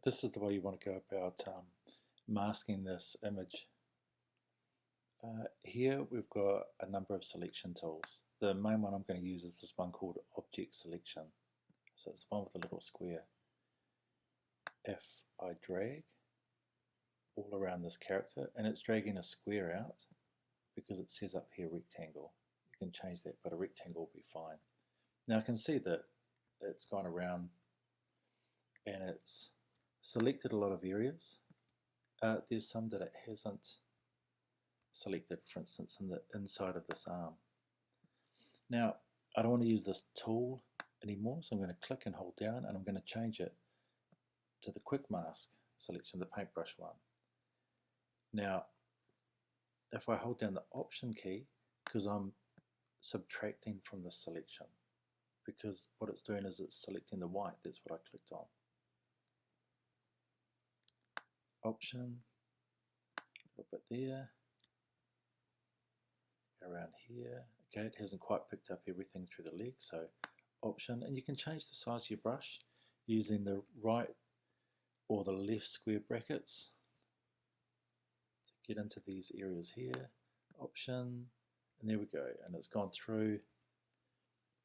this is the way you want to go about masking this image. Here we've got a number of selection tools. The main one I'm going to use is this one called Object Selection. So it's the one with a little square. If I drag all around this character, and it's dragging a square out because it says up here rectangle. You can change that, but a rectangle will be fine. Now I can see that it's gone around and it's selected a lot of areas. There's some that it hasn't selected, for instance, in the inside of this arm. Now, I don't want to use this tool anymore, so I'm going to click and hold down, and I'm going to change it to the quick mask selection, the paintbrush one. Now, if I hold down the Option key, because I'm subtracting from the selection, because what it's doing is it's selecting the white, that's what I clicked on. Option, a little bit there, around here. Okay, it hasn't quite picked up everything through the leg, so Option, and you can change the size of your brush using the right or the left square brackets to get into these areas here. Option, and there we go, and it's gone through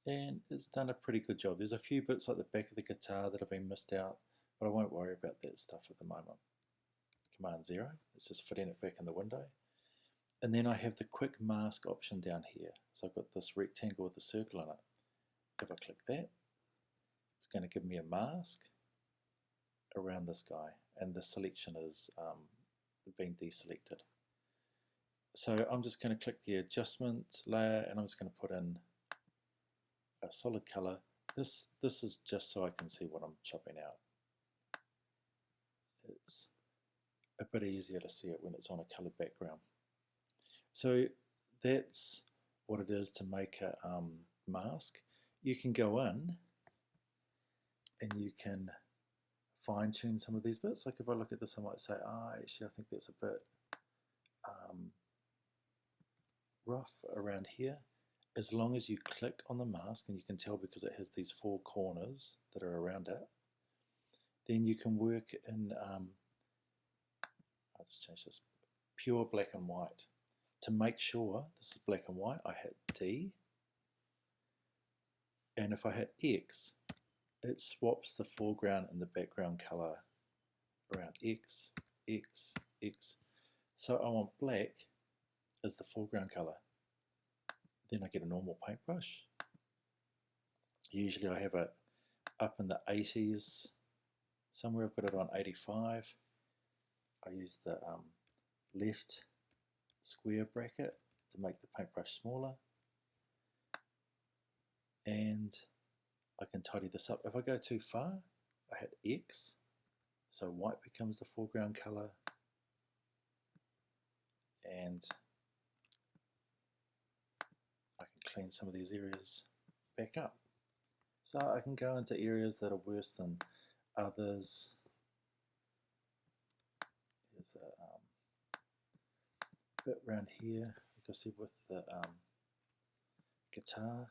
and it's done a pretty good job. There's a few bits like the back of the guitar that have been missed out, but I won't worry about that stuff at the moment. Command 0, it's just fitting it back in the window. And then I have the quick mask option down here. So I've got this rectangle with a circle in it. If I click that, it's going to give me a mask around this guy, and the selection is being deselected. So I'm just going to click the adjustment layer, and I'm just going to put in a solid color. This is just so I can see what I'm chopping out. It's a bit easier to see it when it's on a colored background. So that's what it is to make a mask. You can go in and you can fine tune some of these bits. Like if I look at this, I might say, actually I think that's a bit rough around here. As long as you click on the mask, and you can tell because it has these 4 corners that are around it, then you can work in, let's change this, pure black and white. To make sure this is black and white, I hit D, and if I hit X, it swaps the foreground and the background color around. X, X, X. So I want black as the foreground color. Then I get a normal paintbrush. Usually I have it up in the 80s. Somewhere I've got it on 85. I use the left square bracket to make the paintbrush smaller, and I can tidy this up. If I go too far, I hit X, so white becomes the foreground color, and I can clean some of these areas back up. So I can go into areas that are worse than others. There's a bit around here, like I said, with the guitar.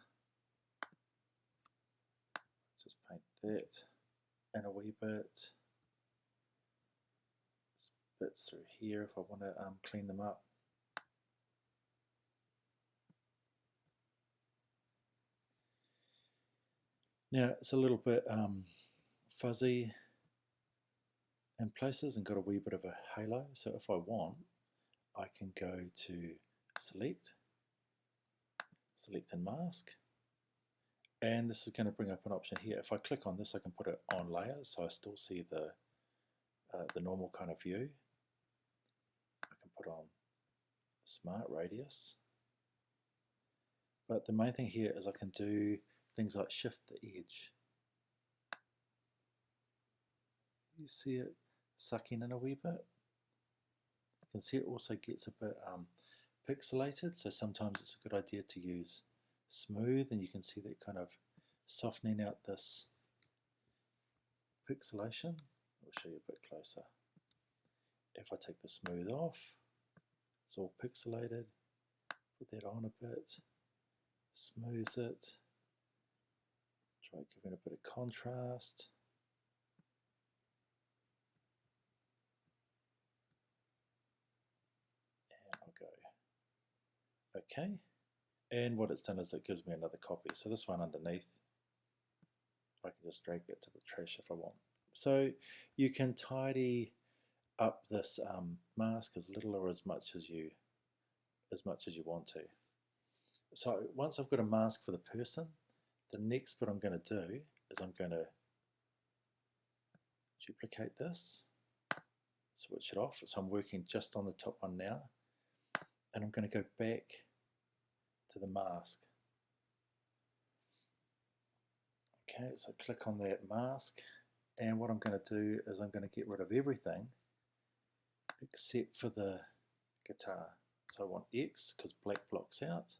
Just paint that and a wee bit. Bits through here if I want to clean them up. Now it's a little bit fuzzy in places and got a wee bit of a halo, so if I want, I can go to select and mask, and this is going to bring up an option here. If I click on this, I can put it on layers, so I still see the normal kind of view. I can put on smart radius, but the main thing here is I can do things like shift the edge. You see it sucking in a wee bit. You can see it also gets a bit pixelated, so sometimes it's a good idea to use smooth, and you can see that kind of softening out this pixelation. I'll show you a bit closer. If I take the smooth off, it's all pixelated. Put that on a bit, smooths it, try giving a bit of contrast. go OK. And what it's done is it gives me another copy. So this one underneath, I can just drag that to the trash if I want. So you can tidy up this mask as little or as much as you want to. So once I've got a mask for the person, the next bit I'm going to do is I'm going to duplicate this, switch it off. So I'm working just on the top one now, and I'm going to go back to the mask. Okay, so click on that mask, and what I'm going to do is I'm going to get rid of everything except for the guitar. So I want X because black blocks out.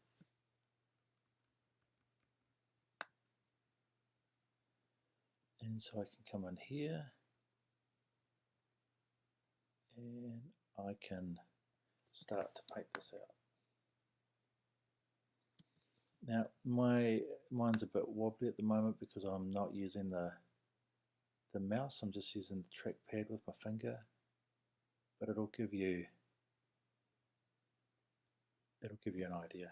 And so I can come in here and I can start to paint this out. Now mine's a bit wobbly at the moment because I'm not using the mouse, I'm just using the trackpad with my finger, but it'll give you an idea.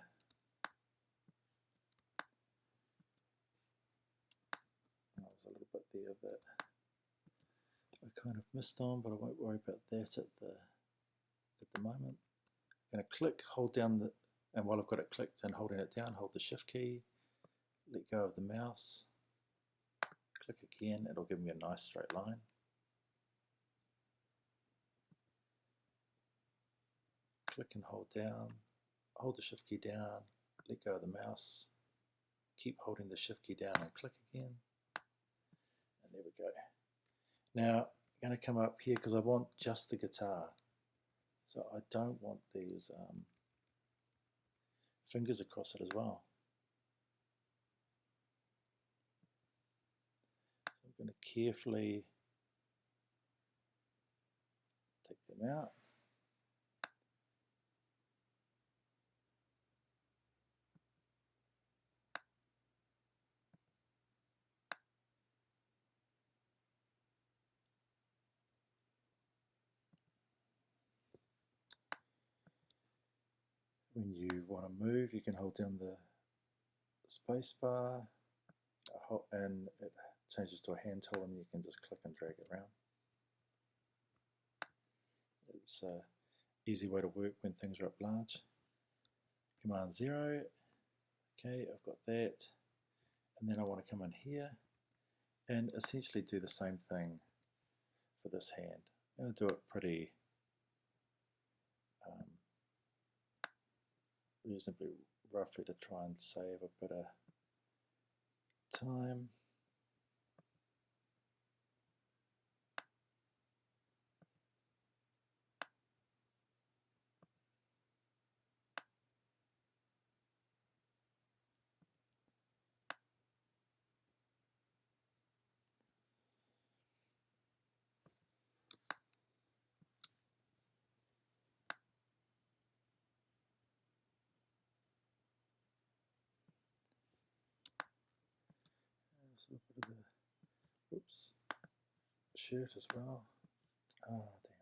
There's a little bit there that I kind of missed on, but I won't worry about that at the moment. I'm going to click, hold down and while I've got it clicked and holding it down, hold the shift key, let go of the mouse, click again, it'll give me a nice straight line. Click and hold down, hold the shift key down, let go of the mouse, keep holding the shift key down and click again, and there we go. Now I'm going to come up here because I want just the guitar, so I don't want these fingers across it as well. So I'm going to carefully take them out. When you want to move, you can hold down the space bar and it changes to a hand tool, and you can just click and drag it around. It's an easy way to work when things are up large. Command 0, okay, I've got that, and then I want to come in here and essentially do the same thing for this hand. I'm going to do it pretty reasonably roughly to try and save a bit of time. There's a little bit of the shirt as well. Oh, damn.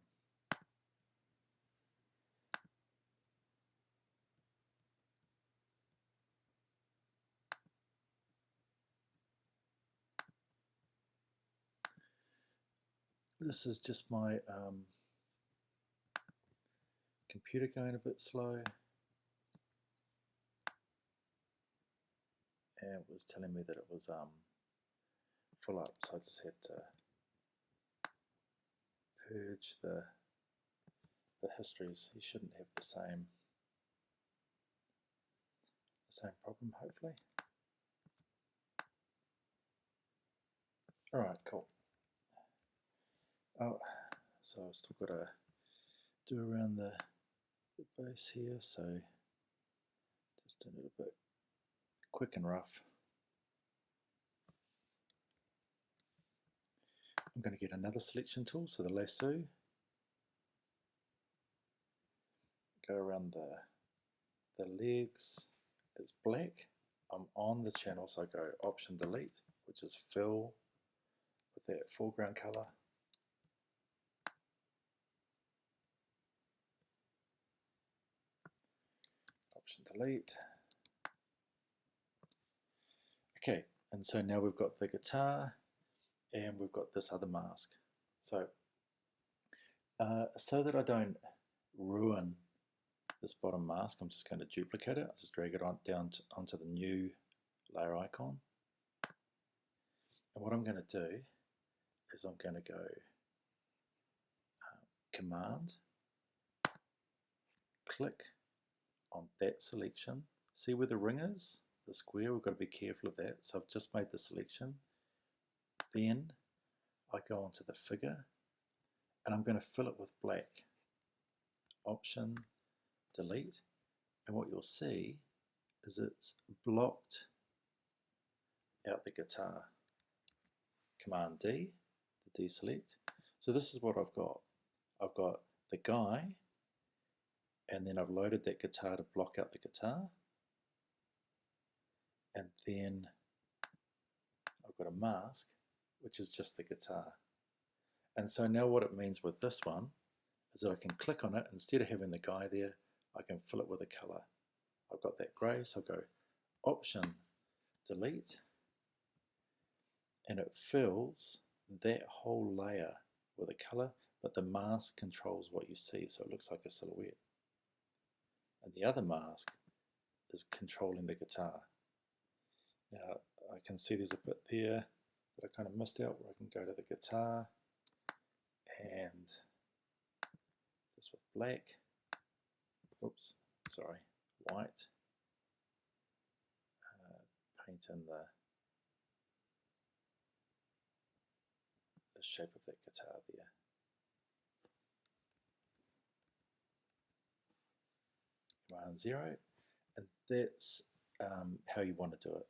This is just my computer going a bit slow, and it was telling me that it was full up, so I just had to purge the histories. You shouldn't have the same problem, hopefully. Alright, cool. Oh, so I've still got to do around the base here, so just do a little bit quick and rough. I'm going to get another selection tool, so the lasso, go around the legs, it's black, I'm on the channel, so I go Option Delete, which is fill with that foreground colour. Option delete. Okay, and so now we've got the guitar and we've got this other mask. So so that I don't ruin this bottom mask, I'm just going to duplicate it. I'll just drag it onto the new layer icon. And what I'm going to do is I'm going to go Command, click on that selection. See where the ring is? The square, we've got to be careful of that. So I've just made the selection. Then I go onto the figure and I'm going to fill it with black. Option, delete. And what you'll see is it's blocked out the guitar. Command D to deselect. So this is what I've got. I've got the guy, and then I've loaded that guitar to block out the guitar, and then I've got a mask which is just the guitar. And so now what it means with this one is that I can click on it. Instead of having the guy there, I can fill it with a color. I've got that grey, so I'll go Option, delete, and it fills that whole layer with a color, but the mask controls what you see, so it looks like a silhouette. And the other mask is controlling the guitar. Now I can see there's a bit there that I kind of missed out where I can go to the guitar and this with black, oops, sorry, white, paint in the shape of that guitar there. Command 0, and that's how you want to do it.